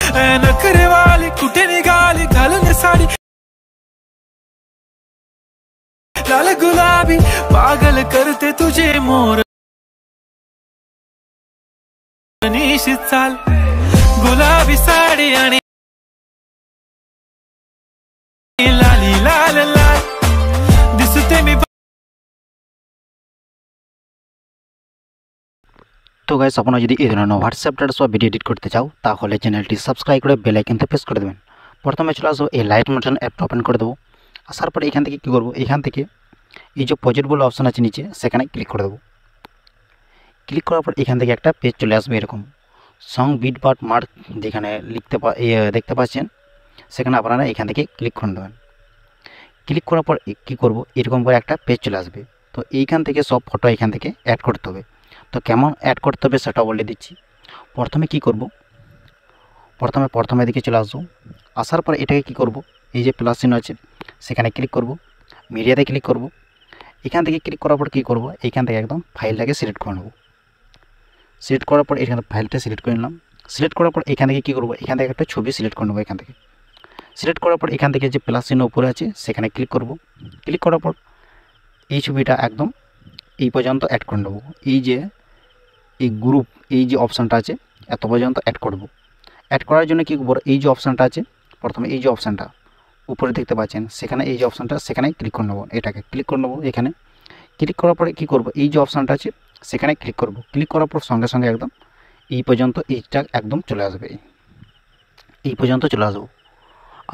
नखरे वाली कुठे निघाली घालून साडी लाल गुलाबी पागल करते तुझे मोर निशी चाल गुलाबी साडी आणि लाली लाल लाल दिसते मी। तो गाइस अपना যদি এই ধরনের হোয়াটসঅ্যাপ ডাটা সব ভিডিও এডিট করতে চাও তাহলে চ্যানেলটি সাবস্ক্রাইব করে বেল আইকনটি প্রেস করে দেবেন। প্রথমে চলে আসো এই লাইট মোশন অ্যাপটা ওপেন করে দেব। আসার পর এখান থেকে কি করব, এখান থেকে এই যে প্রজেক্ট বলে অপশন আছে নিচে সেখানে ক্লিক করে দেব। ক্লিক করার পর এখান থেকে একটা পেজ চলে আসবে এরকম সং বিট বাট মার্ক যেখানে দেখতে পাচ্ছেন সেখানে আপনারা এখান থেকে ক্লিক করে দেবেন। ক্লিক করার পর কি করব, এরকম করে একটা পেজ চলে আসবে। তো এইখান থেকে সব ফটো এখান থেকে অ্যাড করতে হবে। তো কেমন অ্যাড করতে হবে সেটা বলে দিচ্ছি। প্রথমে কি করব, প্রথমে দিকে চলে আসবো। আসার পর এটাকে কি করব, এই যে প্লাস চিহ্ন আছে সেখানে ক্লিক করব, মিডিয়াতে ক্লিক করব। এখান থেকে ক্লিক করার পর কি করব, এইখান থেকে একদম ফাইলটাকে সিলেক্ট করে নেব। সিলেক্ট করার পর এখানে ফাইলটা সিলেক্ট করে নিলাম। সিলেক্ট করার পর এখান থেকে কি করব, এখান থেকে একটা ছবি সিলেক্ট করে নেব। এখান থেকে সিলেক্ট করার পর এখান থেকে যে প্লাস চিহ্ন উপরে আছে সেখানে ক্লিক করব। ক্লিক করার পর এই ছবিটা একদম এই পর্যন্ত অ্যাড করে নেব। এই যে এই গ্রুপ এই যে অপশানটা আছে এত পর্যন্ত অ্যাড করব। অ্যাড করার জন্য কী করব, এই যে অপশানটা আছে প্রথমে এই যে অপশানটা উপরে দেখতে পাচ্ছেন সেখানে এই যে অপশানটা সেখানে ক্লিক করে নেব। এটাকে ক্লিক করে নেব। এখানে ক্লিক করার পরে কী করব, এই যে অপশানটা আছে সেখানে ক্লিক করব। ক্লিক করার পর সঙ্গে সঙ্গে একদম এই পর্যন্ত এইটা একদম চলে আসবে, এই পর্যন্ত চলে আসবো।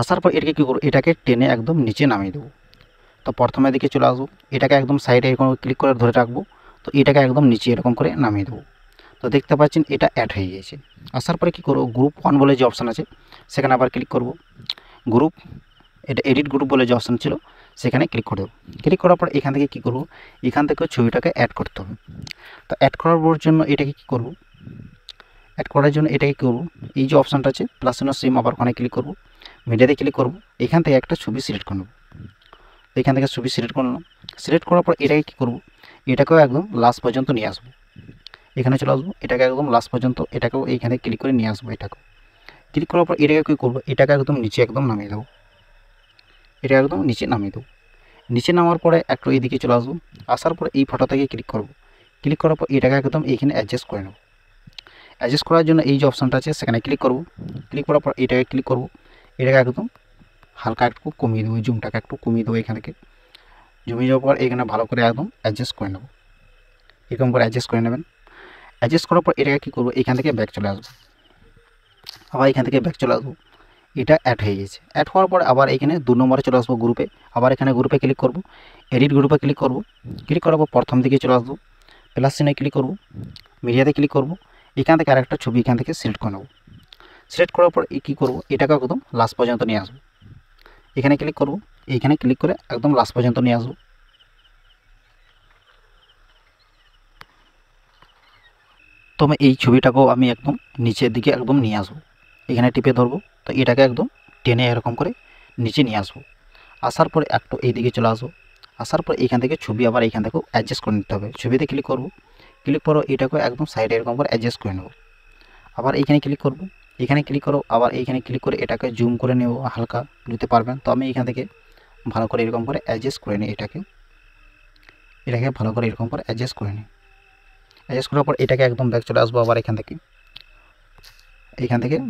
আসার পর এটাকে কী করবো, এটাকে টেনে একদম নিচে নামিয়ে দেবো। তো প্রথমে দিকে চলে আসবো, এটাকে একদম সাইডে এরকম ক্লিক করে ধরে রাখবো। তো এটাকে একদম নিচে এরকম করে নামিয়ে দেবো। তো দেখতে পাচ্ছেন এটা অ্যাড হয়ে গিয়েছে। আসার পরে কী করবো, গ্রুপ 1 বলে যে অপশান আছে সেখানে আবার ক্লিক করব। গ্রুপ এটা এডিট গ্রুপ বলে যে অপশান ছিল সেখানে ক্লিক করে দেবো। ক্লিক করার পর এখান থেকে কী করবো, এখান থেকে ছবিটাকে অ্যাড করতে হবে। তো অ্যাড করার জন্য এটাকে কী করবো, অ্যাড করার জন্য এটাকে কী করবো, এই যে অপশানটা আছে প্লাস চিহ্ন সেম আবার ওখানে ক্লিক করব, মিডিয়াতে ক্লিক করব। এখান থেকে একটা ছবি সিলেক্ট করে নেব। এখান থেকে ছবি সিলেক্ট করে নিলাম। সিলেক্ট করার পর এটাকে কী করবো, এটাকেও একদম লাস্ট পর্যন্ত নিয়ে আসবো। এখানে চলে আসবো, এটাকে একদম লাস্ট পর্যন্ত এটাকেও এইখানে ক্লিক করে নিয়ে আসবো। এটাকেও ক্লিক করার পর এটাকে কী করবো, এটাকে একদম নিচে একদম নামিয়ে দেবো। এটা একদম নিচে নামিয়ে দেবো। নিচে নামার পরে একটু এইদিকে চলে আসবো। আসার পর এই ফটো থেকে ক্লিক করব। ক্লিক করার পর এটাকে একদম এইখানে অ্যাডজাস্ট করে নেব। অ্যাডজাস্ট করার জন্য এই যে অপশানটা আছে সেখানে ক্লিক করব। ক্লিক করার পর এটাকে ক্লিক করব, এটাকে একদম হালকা একটু কমিয়ে দেবো, জুমটাকে একটু কমিয়ে দেবো। এখান থেকে জমিয়ে যাওয়ার পর এখানে ভালো করে একদম অ্যাডজাস্ট করে নেব। এরকম করে অ্যাডজাস্ট করে নেবেন। অ্যাডজাস্ট করার পর এটাকে কী করবো, এখান থেকে ব্যাক চলে আসবো। আবার এখান থেকে ব্যাক চলে আসবো। এটা অ্যাড হয়ে গেছে। অ্যাড হওয়ার পর আবার এখানে 2 নম্বরে চলে আসবো গ্রুপে। আবার এখানে গ্রুপে ক্লিক করব, এডিট গ্রুপে ক্লিক করব। ক্লিক করার পর প্রথম দিকে চলে আসবো, প্লাস চিহ্নে ক্লিক করব, মিডিয়াতে ক্লিক করব। এখান থেকে আরেকটা ছবি এখান থেকে সিলেক্ট করে নেব। সিলেক্ট করার পর কী করবো, এটাকে একদম লাস্ট পর্যন্ত নিয়ে আসবো। এখানে ক্লিক করব, এইখানে ক্লিক করে একদম লাস্ট পর্যন্ত নিয়ে আসবো। তো আমি এই ছবিটাকেও আমি একদম নিচের দিকে একদম নিয়ে আসবো। এখানে টিপে ধরবো। তো এটাকে একদম টেনে এরকম করে নিচে নিয়ে আসবো। আসার পরে একটু এইদিকে চলে আসবো। আসার পর এইখান থেকে ছবি আবার এইখান থেকেও অ্যাডজাস্ট করে নিতে হবে। ছবিতে ক্লিক করব, ক্লিক করো এটাকে একদম সাইডে এরকম করে অ্যাডজাস্ট করে নেব। আবার এইখানে ক্লিক করব, এখানে ক্লিক করো, আবার এইখানে ক্লিক করে এটাকে জুম করে নেব হালকা, নিতে পারবেন। তো আমি এখান থেকে ভালো করে এরকম করে অ্যাডজাস্ট করে নিই। এটাকে ভালো করে এরকম করে অ্যাডজাস্ট করে নিই। অ্যাডজাস্ট করার পর এটাকে একদম ব্যাক চলে আসবো। আবার এখান থেকে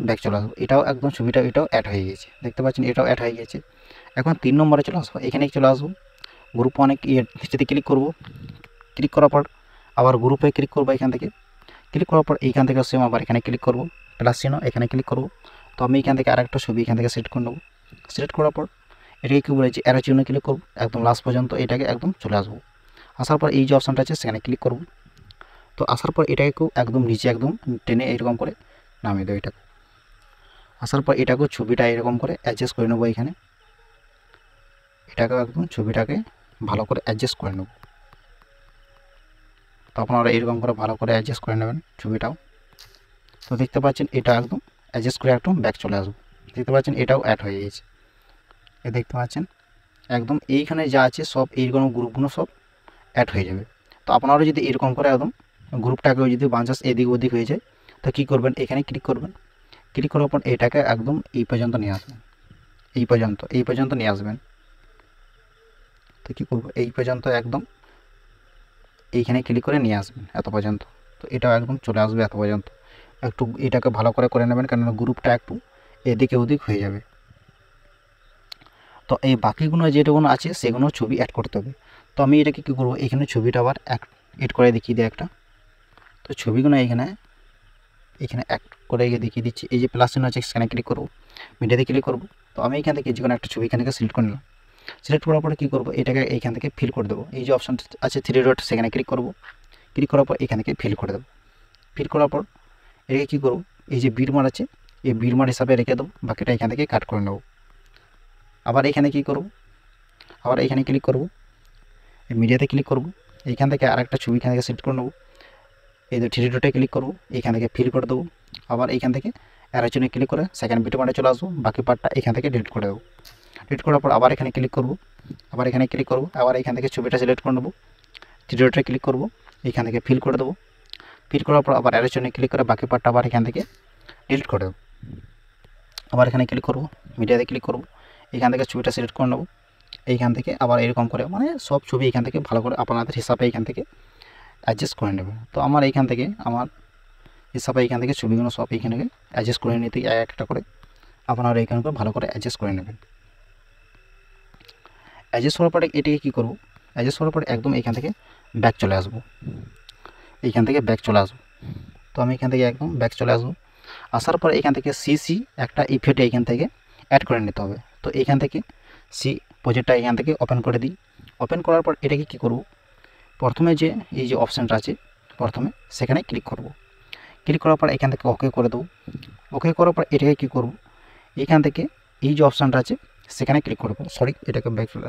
ব্যাক চলে আসবো। এটাও একদম ছবিটা এটাও অ্যাড হয়ে গেছে, দেখতে পাচ্ছেন এটাও অ্যাড হয়ে গেছে। এখন 3 নম্বরে চলে আসবো। এখানে চলে আসবো, গ্রুপ 1 নিচেতে ক্লিক করব। ক্লিক করার পর আবার গ্রুপে ক্লিক করবো। এখান থেকে ক্লিক করার পর এইখান থেকে সেম আবার এখানে ক্লিক করব, প্লাস চিহ্ন এখানে ক্লিক করব। তো আমি এখান থেকে আরেকটা ছবি এখান থেকে সিলেক্ট করে নেব। সিলেক্ট করার পর এটাকে কী বলেছি, অ্যারো চিহ্ন ক্লিক করব, একদম লাস্ট পর্যন্ত এটাকে একদম চলে আসবো। আসার পর এই যে অপশানটা আছে সেখানে ক্লিক করব। তো আসার পর এটাকেও একদম নিচে একদম টেনে এরকম করে নামিয়ে দেবো। এটাকে আসার পর এটাকেও ছবিটা এরকম করে অ্যাডজাস্ট করে নেবো। এখানে এটাকেও একদম ছবিটাকে ভালো করে অ্যাডজাস্ট করে নেব। তো আপনারা এরকম করে ভালো করে অ্যাডজাস্ট করে নেবেন ছবিটাও। তো দেখতে পাচ্ছেন এটা একদম অ্যাডজাস্ট করে একদম ব্যাক চলে আসবো। দেখতে পাচ্ছেন এটাও অ্যাড হয়ে গেছে। দেখতে পাচ্ছেন একদম এইখানে যা আছে সব এইরকম গ্রুপগুলো সব অ্যাড হয়ে যাবে। তো আপনারা যদি এরকম করে একদম গ্রুপটাকেও যদি বাঞ্চাস এদিক ওদিক হয়ে যায় তো কী করবেন, এখানে ক্লিক করবেন। ক্লিক করার পর এটাকে একদম এই পর্যন্ত নিয়ে আসবেন, এই পর্যন্ত নিয়ে আসবেন। তো কী করবো, এই পর্যন্ত একদম এইখানে ক্লিক করে নিয়ে আসবেন এত পর্যন্ত। তো এটাও একদম চলে আসবে এত পর্যন্ত। একটু এটাকে ভালো করে নেবেন, কেননা গ্রুপটা একটু এদিকে ওদিক হয়ে যাবে। তো এই বাকিগুলো যেগুলো আছে সেগুলো ছবি অ্যাড করতে হবে। তো আমি এটাকে কী করবো, এখানে ছবিটা আবার এড করে দেখিয়ে দিই একটা। তো ছবিগুলো এখানে অ্যাড করে দেখিয়ে দিচ্ছি। এই যে প্লাস চিহ্ন আছে সেখানে ক্লিক করবো, মিডিয়াতে ক্লিক করবো। তো আমি এখান থেকে যে কোনো একটা ছবি এখান থেকে সিলেক্ট করে নিলাম। সিলেক্ট করার পরে কী করবো, এটাকে এইখান থেকে ফিল করে দেবো। এই যে অপশান আছে 3 ডট সেখানে ক্লিক করবো। ক্লিক করার পর এখান থেকে ফিল করে দেবো। ফিল করার পর এটাকে কী করবো, এই যে বিটমার আছে এই বিটমার হিসাবে রেখে দেবো, বাকিটা এখান থেকে কাট করে নেবো। আবার এখানে কী করবো, আবার এখানে ক্লিক করবো, মিডিয়াতে ক্লিক করবো। এইখান থেকে আরেকটা ছবি এখান থেকে সিলেক্ট করে নেবো। এই যে 3 ডটে ক্লিক করবো, এইখান থেকে ফিল করে দেবো। আবার এইখান থেকে অ্যারো চিহ্নে ক্লিক করে সেকেন্ড বিটমারে চলে আসবো, বাকি পার্টটা এখান থেকে ডিলিট করে দেবো। ডিলিট করার পর আবার এখানে ক্লিক করবো, আবার এখানে ক্লিক করবো, আবার এখান থেকে ছবিটা সিলেক্ট করে নেবো। 3 ডটে ক্লিক করবো, এখান থেকে ফিল করে দেবো। ফিল করার পর আবার অ্যারো চিহ্নে ক্লিক করে বাকি পার্টটা আবার এখান থেকে ডিলিট করে দেবো। আবার এখানে ক্লিক করবো, মিডিয়াতে ক্লিক করবো, এখান থেকে ছবিটা সিলেক্ট করে নেবো। এইখান থেকে আবার এরকম করে মানে সব ছবি এখান থেকে ভালো করে আপনাদের হিসাবে এখান থেকে অ্যাডজাস্ট করে নেবে। তো আমার এইখান থেকে আমার হিসাবে এইখান থেকে ছবিগুলো সব এইখানে অ্যাডজাস্ট করে নিতে একটা করে আপনারা এইখান করে ভালো করে অ্যাডজাস্ট করে নেবেন। অ্যাডজাস্ট করার পরে এটাকে কী করবো, অ্যাডজাস্ট করার পরে একদম এইখান থেকে ব্যাক চলে আসবো, এইখান থেকে ব্যাক চলে আসবো। তো আমি এখান থেকে একদম ব্যাক চলে আসবো। আসার পর এখান থেকে সিসি একটা ইফেক্ট এইখান থেকে অ্যাড করে নিতে হবে। তো এইখান থেকে সি প্রজেক্টটা এখান থেকে ওপেন করে দিই। ওপেন করার পর এটাকে কী করব, প্রথমে যে এই যে অপশানটা আছে প্রথমে সেখানে ক্লিক করব। ক্লিক করার পর এখান থেকে ওকে করে দেবো। ওকে করার পর এটাকে কী করব, এইখান থেকে এই যে অপশানটা আছে সেখানে ক্লিক করব। সরি, এটাকে ব্যাক চলে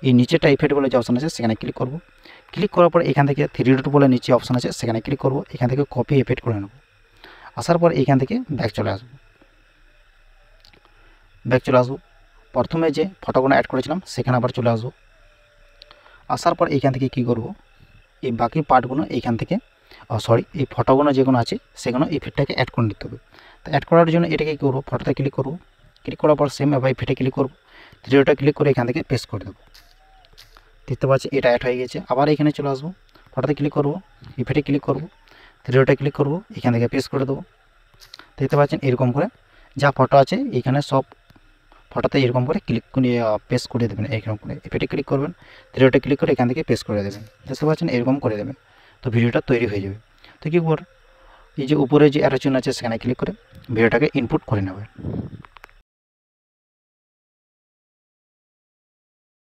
এই নিচেটা ইফেক্ট বলে যে অপশান আছে সেখানে ক্লিক করব। ক্লিক করার পর এখান থেকে 3 ডট বলে নিচে অপশান আছে সেখানে ক্লিক করব। এখান থেকে কপি ইফেক্ট করে নেব। আসার পর এইখান থেকে ব্যাক চলে আসবো। ব্যাক চলে আসবো, প্রথমে যে ফটোগুলো অ্যাড করেছিলাম সেখানে আবার চলে আসবো। আসার পর এইখান থেকে কী করব, এই বাকি পার্টগুলো এইখান থেকে সরি এই ফটোগুলো যেগুলো আছে সেগুলো ইফেক্টটাকে অ্যাড করে নিতে হবে। তো অ্যাড করার জন্য এটাকে কী করবো, ফটোতে ক্লিক করব। ক্লিক করার পর সেম এবার ইফেক্টে ক্লিক করব, 3 ডটে ক্লিক করে এখান থেকে পেস্ট করে দেবো। দেখতে পাচ্ছি এটা অ্যাড হয়ে গেছে। আবার এখানে চলে আসবো, ফটোতে ক্লিক করব, ইফেক্টে ক্লিক করব, 3 ডটে ক্লিক করব, এখান থেকে পেস্ট করে দেবো। দেখতে পাচ্ছেন এরকম করে যা ফটো আছে এখানে সব ফটোতে এরকম করে ক্লিক করে পেস্ট করে দেবেন। এরকম করে ইফেক্টে ক্লিক করবেন, 3 ডটে ক্লিক করে এখান থেকে পেস্ট করে দেবেন। দেখতে পাচ্ছেন এরকম করে দেবেন, তো ভিডিওটা তৈরি হয়ে যাবে। তো কী করব, এই যে উপরে যে অ্যারো চিহ্ন আছে সেখানে ক্লিক করে ভিডিওটাকে ইনপুট করে নেবেন।